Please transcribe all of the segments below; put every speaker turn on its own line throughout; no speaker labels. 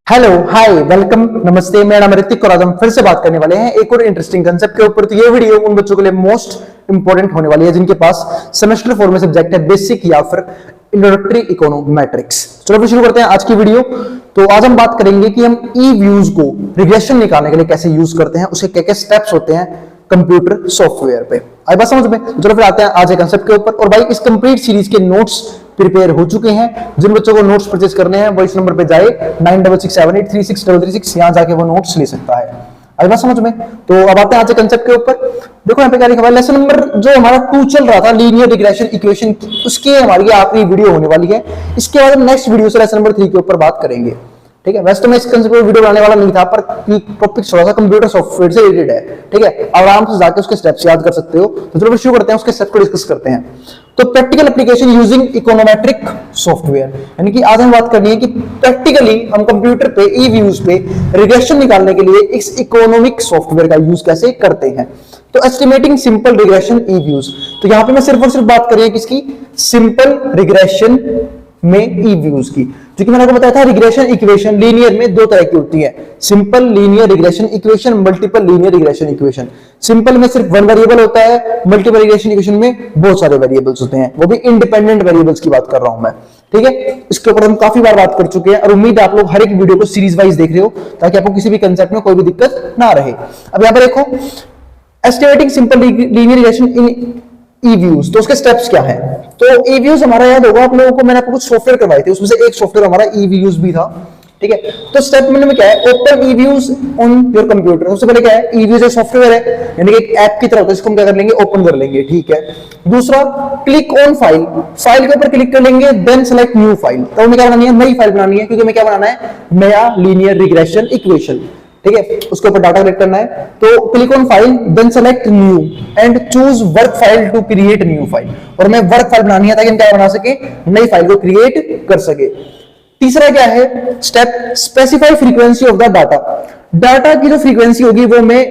Hello hi welcome नमस्ते। मेरा नाम ऋतिक और आज हम फिर से बात करने वाले हैं एक और इंटरेस्टिंग कंसेप्ट के ऊपर। तो ये वीडियो उन बच्चों के लिए मोस्ट इंपॉर्टेंट होने वाली है जिनके पास सेमेस्टर 4 में सब्जेक्ट है बेसिक या फिर इंट्रोडक्टरी इकोनोमेट्रिक्स। चलो फिर शुरू करते हैं आज की वीडियो। तो आज हम बात करेंगे कि हम ई व्यूज को रिग्रेशन निकालने के लिए कैसे यूज करते हैं, उसके क्या क्या स्टेप्स होते हैं कंप्यूटर सॉफ्टवेयर पे। आई बात समझ में? चलो फिर आते हैं आज एक कंसेप्ट के ऊपर। और भाई इस कंप्लीट सीरीज के नोट्स प्रिपेयर हो चुके हैं। जिन बच्चों को नोट्स परचेज करने हैं वो इस नंबर पे जाए 9667836336, यहां जाके वो नोट्स ले सकता है। आई बात समझ में? तो अब आते हैं आज के कंसेप्ट के ऊपर। देखो यहाँ पे क्या लिखा हुआ है, लेसन नंबर जो हमारा 2 चल रहा था लीनियर रिग्रेशन इक्वेशन, उसकी हमारी आखिरी वीडियो होने वाली है। इसके बाद हम नेक्स्ट वीडियो से लेसन नंबर 3 के ऊपर बात करेंगे। ठीक है, वैसे तो मैं इस कंसेप्ट पे वीडियो बनाने वाला नहीं था, पर टॉपिक थोड़ा सा कंप्यूटर सॉफ्टवेयर से रिलेटेड है। ठीक है, आराम से जाके उसके स्टेप्स याद कर सकते हो। तो चलो शुरू करते हैं, उसके स्टेप को डिस्कस करते हैं। तो practical application using econometric software, यानी कि आज हम बात करनी है कि प्रैक्टिकली हम कंप्यूटर पे ई व्यूज पे रिग्रेशन निकालने के लिए इस इकोनॉमिक सॉफ्टवेयर का यूज कैसे करते हैं। तो एस्टिमेटिंग सिंपल रिग्रेशन ई व्यूज, तो यहां पे मैं सिर्फ और सिर्फ बात कर रही है किसकी, सिंपल रिग्रेशन में ई व्यूज की। क्योंकि मैंने आपको बताया था रिग्रेशन इक्वेशन लीनियर में 2 तरह की होती है, simple linear regression equation, multiple linear regression equation. Simple में सिर्फ 1 वेरिएबल होता है, मल्टीपल रिग्रेशन इक्वेशन में बहुत सारे वेरिएबल्स होते हैं, वो भी इंडिपेंडेंट वेरिएबल्स की बात कर रहा हूं मैं। ठीक है, इसके ऊपर हम काफी बार बात कर चुके हैं और उम्मीद है आप लोग हर एक वीडियो को सीरीज वाइज देख रहे हो ताकि आपको किसी भी कंसेप्ट में कोई भी दिक्कत ना रहे। अब यहां पर देखो एस्टिमेटिंग सिंपल लीनियर रिग्रेशन इन ई व्यूज, तो उसके स्टेप्स क्या है। तो ई व्यूज हमारा याद होगा आप लोगों को, मैंने आपको कुछ सॉफ्टवेयर करवाए थे, उसमें से एक सॉफ्टवेयर हमारा ई व्यूज भी था। ठीक है, तो स्टेप में क्या है, open E views on your computer. सबसे पहले क्या है, ई व्यूज एक सॉफ्टवेयर है, यानी कि एक ऐप की तरह होता है, इसको हम क्या कर लेंगे, ओपन कर लेंगे। ठीक है, दूसरा क्लिक ऑन फाइल, फाइल के ऊपर क्लिक कर लेंगे, देन सेलेक्ट न्यू फाइल। तो हमें क्या बनानी है, नई फाइल बनानी है, क्योंकि हमें क्या बनाना है, नया लीनियर रिग्रेशन इक्वेशन। ठीक है, उसके ऊपर डाटा कलेक्ट करना है। तो click on file, then select new and choose work file to create new file. और मैं वर्क फाइल बनानी है ताकि हम क्या बना सके, नई फाइल को क्रिएट कर सके। तीसरा क्या है step, specify frequency of the data. Data की जो फ्रीक्वेंसी होगी वो मैं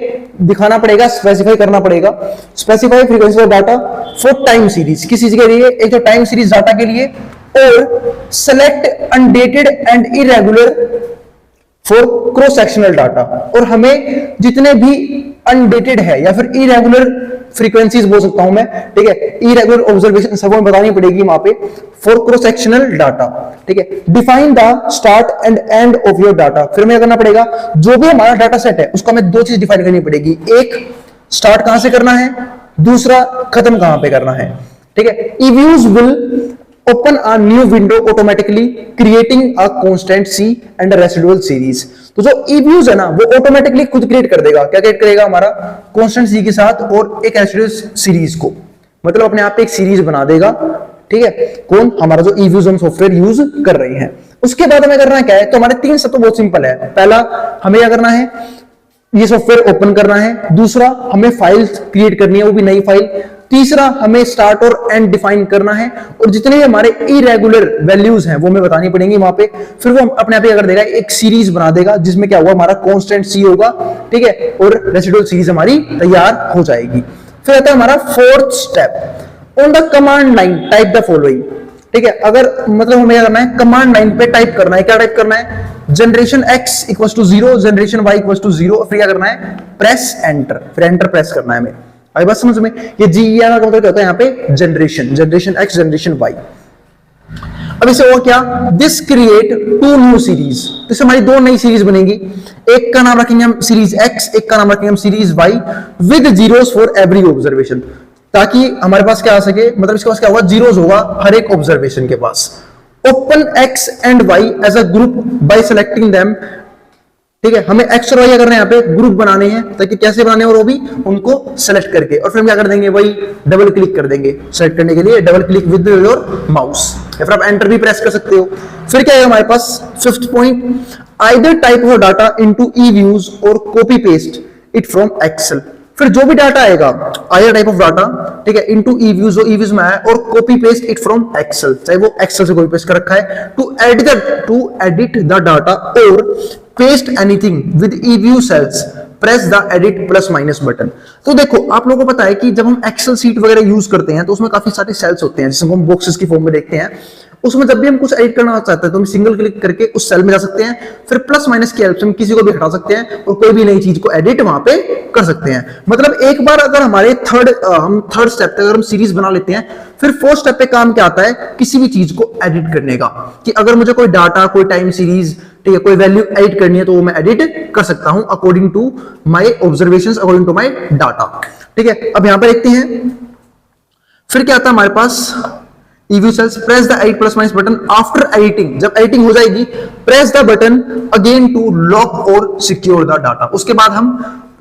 दिखाना पड़ेगा, स्पेसिफाई करना पड़ेगा। Specify frequency of data for time series, किस चीज के लिए, एक तो टाइम सीरीज डाटा के लिए। और select undated and irregular for cross sectional data, और हमें जितने भी अनडेटेड है या फिर इरेगुलर फ्रीक्वेंसीज बोल सकता हूं मैं, ठीक है, इरेगुलर ऑब्जर्वेशन सब हमें बतानी पड़ेगी वहां पे फॉर क्रॉस सेक्शनल डाटा। ठीक है, define the start and end of your data. फिर हमें करना पड़ेगा, जो भी हमारा डाटा सेट है उसका हमें 2 चीज डिफाइन करनी पड़ेगी, एक स्टार्ट कहां से करना है, दूसरा खत्म कहां पे करना है। ठीक है, E views will open a new window automatically creating a constant C and a residual series। तो जो ई व्यूज है ना वो ऑटोमेटिकली खुद क्रिएट कर देगा, क्या क्रिएट करेगा, हमारा कांस्टेंट C के साथ और एक रेसिडुअल सीरीज को, मतलब अपने आप एक सीरीज बना देगा। ठीक है, कौन, हमारा जो ई व्यूज हम सॉफ्टवेयर यूज कर रहे हैं। उसके बाद हमें करना क्या है, तो हमारे 3 स्टेप तो बहुत सिंपल है। पहला हमें क्या करना है, ये सॉफ्टवेयर ओपन करना है। दूसरा हमें फाइल क्रिएट करनी है, वो भी नई फाइल। तीसरा हमें स्टार्ट और एंड डिफाइन करना है, और जितने हमारे इरेगुलर वैल्यूज हैं वो हमें बतानी पड़ेंगी वहां पे। फिर वो अपने आप ही कर देगा, एक सीरीज बना देगा जिसमें क्या होगा, हमारा कांस्टेंट सी होगा। ठीक है, और रेसिडुअल सीरीज हमारी तैयार हो जाएगी। फिर आता है हमारा 4th step, on the command line type the following. ठीक है, अगर मतलब हमें क्या करना है, कमांड लाइन पे टाइप करना है, क्या टाइप करना है, generation x equal to 0, generation y equal to 0। फिर क्या करना है, प्रेस एंटर, फिर एंटर प्रेस करना है हमें। आई बात समझ में? ये GER का मतलब क्या होता है, यहाँ पे generation, generation x, generation y। अब इसे और क्या, दिस क्रिएट 2 न्यू सीरीज, तो इससे हमारी 2 नई सीरीज बनेगी। एक का नाम रखेंगे हम सीरीज x, एक का नाम रखेंगे हम series y with zeros for every observation, ताकि हमारे पास क्या आ सके, मतलब इसके पास क्या होगा, जीरोस होगा हर एक ऑब्जर्वेशन के पास। Open x and y as a group by selecting them. ठीक है, हमें x और y करना है, यहाँ पे ग्रुप बनाने हैं, ताकि कैसे बनाने हैं, और वो भी उनको सेलेक्ट करके, और फिर हम क्या कर देंगे, वही डबल क्लिक कर देंगे सेलेक्ट करने के लिए, double click with your mouse, या फिर आप एंटर भी प्रेस कर सकते हो। फिर क्या है हमारे पास 5th point, either type of data into E views और copy paste it from Excel. फिर जो भी डाटा आएगा, आयर टाइप ऑफ डाटा, ठीक है, इनटू ई व्यूज, जो ई व्यूज में आया, और copy paste it from Excel, चाहे वो एक्सेल से कॉपी पेस्ट कर रखा है, टू एडिट द डाटा और paste anything with E view cells, press the edit plus minus button. तो देखो आप लोगों को पता है कि जब हम एक्सेल सीट वगैरह यूज करते हैं तो उसमें काफी सारे सेल्स होते हैं, जिसको हम बॉक्सेस की फॉर्म में देखते हैं, उसमें जब भी हम कुछ एडिट करना चाहते हैं तो हम सिंगल क्लिक करके उस सेल में जा सकते हैं, फिर प्लस माइनस की हेल्प से हम किसी को भी हटा सकते हैं और कोई भी नई चीज को एडिट वहां पे कर सकते हैं। मतलब एक बार अगर हमारे हम थर्ड स्टेप पे अगर हम सीरीज बना लेते हैं, फिर फोर्थ स्टेप पे काम क्या आता है, किसी भी चीज को एडिट करने का, कि अगर मुझे कोई डाटा, कोई टाइम सीरीज, ठीक है, कोई वैल्यू एडिट करनी है तो वो मैं एडिट कर सकता हूं according to my observations, according to my data. ठीक है, अब यहां पर देखते हैं फिर क्या आता है हमारे पास, EView cells, press the edit plus minus button after editing, जब एडिटिंग हो जाएगी press the button again to lock or secure the data, उसके बाद हम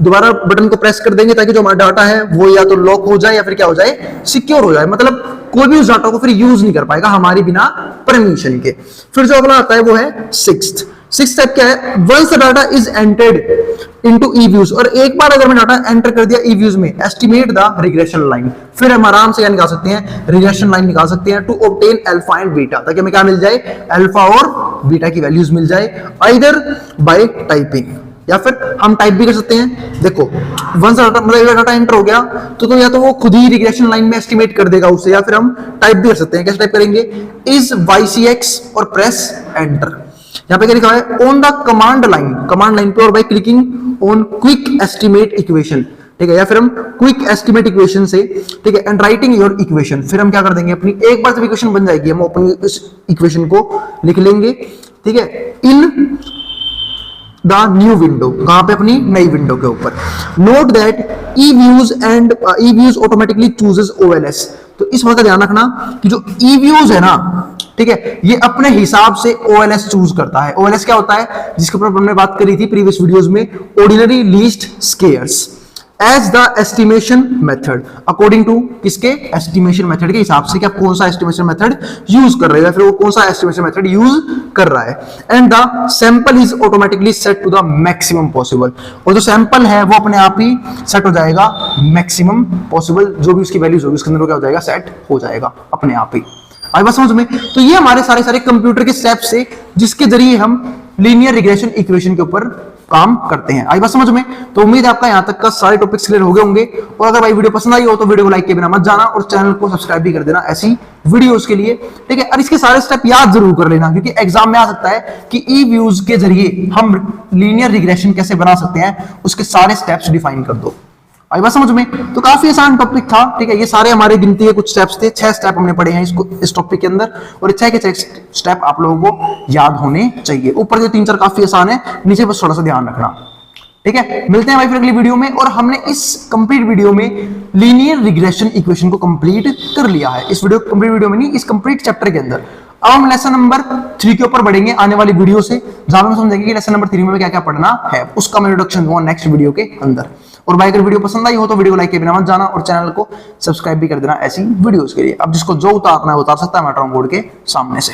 दोबारा बटन को प्रेस कर देंगे ताकि जो हमारा डाटा है वो या तो लॉक हो जाए या फिर क्या हो जाए, सिक्योर हो जाए। मतलब कोई भी उस डाटा को फिर यूज नहीं कर पाएगा हमारी बिना परमिशन के। फिर जो अगला आता है वो है सिक्स्थ स्टेप क्या है, once the data is entered into EViews, और एक बार अगर मैं डाटा एंटर कर दिया EViews में, एस्टिमेट द रिग्रेशन लाइन, फिर हम आराम से क्या निकाल सकते हैं, रिग्रेशन लाइन निकाल सकते हैं to obtain alpha and beta, ताकि हमें क्या मिल जाए, अल्फा और बीटा की वैल्यूज मिल जाए, आइदर बाय टाइपिंग या फिर हम टाइप भी कर सकते हैं। देखो वंस डाटा मतलब डाटा एंटर हो गया तो या तो वो खुद ही रिग्रेशन लाइन में एस्टिमेट कर देगा उसे, या फिर हम टाइप भी कर सकते हैं। कैसे टाइप करेंगे, इज YCX और प्रेस एंटर। यहां पे क्या लिखा है, ऑन द कमांड लाइन पे और by clicking on quick estimate equation, ठीक है, या फिर हम क्विक एस्टिमेट इक्वेशन से, ठीक है, एंड राइटिंग योर इक्वेशन, फिर हम क्या कर देंगे अपनी, एक बार जब इक्वेशन बन जाएगी हम अपनी इस इक्वेशन को लिख लेंगे, ठीक है, इन द न्यू विंडो, कहां पे, अपनी नई विंडो के ऊपर। Note that EViews automatically chooses OLS, तो इस बात का ध्यान रखना कि जो EViews है ना, ठीक है, ये अपने हिसाब से OLS चूज करता है। OLS क्या होता है, जिसके ऊपर हमने बात करी थी प्रीवियस वीडियोस में, ordinary least squares as the estimation method, according to किसके, एस्टिमेशन मेथड के हिसाब से कि आप कौन सा एस्टिमेशन मेथड यूज कर रहे हो, या फिर वो कौन सा एस्टिमेशन मेथड यूज कर रहा है। And the sample is automatically set to the maximum possible, और जो सैंपल है वो अपने आप ही सेट हो जाएगा मैक्सिमम पॉसिबल, जो भी उसकी वैल्यूज होगी उसके अंदर क्या हो जाएगा, सेट हो जाएगा अपने आप ही। आई बात समझ में? तो ये हमारे सारे कंप्यूटर के स्टेप्स से जिसके जरिए हम लीनियर रिग्रेशन इक्वेशन के ऊपर काम करते हैं। आई बात समझ में? तो उम्मीद है आपका यहां तक का सारे टॉपिक्स क्लियर हो गए होंगे, और अगर भाई वीडियो पसंद आई हो तो वीडियो को लाइक के बिना मत जाना और चैनल को सब्सक्राइब भी कर देना ऐसी वीडियोस के लिए, ठीक है। और इसके सारे स्टेप याद जरूर कर लेना, क्योंकि एग्जाम में आ सकता है कि EViews के जरिए हम लीनियर रिग्रेशन कैसे बना सकते हैं, उसके सारे स्टेप्स डिफाइन कर दो। आई बात समझ में? तो काफी आसान टॉपिक था, ठीक है। ये सारे हमारे गिनती के कुछ स्टेप्स थे, 6 स्टेप हमने पढ़े हैं इस टॉपिक के अंदर, और 6 के 6 स्टेप आप लोगों को याद होने चाहिए। ऊपर के 3-4 काफी आसान है, नीचे बस थोड़ा सा ध्यान रखना, ठीक है। मिलते हैं भाई फिर अगली वीडियो में, और हमने इस कंप्लीट वीडियो में लीनियर रिग्रेशन इक्वेशन को कंप्लीट कर लिया है। इस वीडियो कंप्लीट वीडियो में नहीं, इस कंप्लीट चैप्टर के अंदर। अब हम लेसन नंबर 3 के ऊपर बढ़ेंगे आने वाली वीडियो से, जहां हम समझेंगे कि लेसन नंबर 3 में क्या क्या पढ़ना है, उसका मैं इंट्रोडक्शन दूंगा नेक्स्ट वीडियो के अंदर। और भाई अगर वीडियो पसंद आई हो तो वीडियो को लाइक के बिना मत जाना, और चैनल को सब्सक्राइब भी कर देना ऐसी वीडियोस के लिए। अब जिसको जो उतारना है उतार सकता है मेट्रो बोर्ड के सामने से।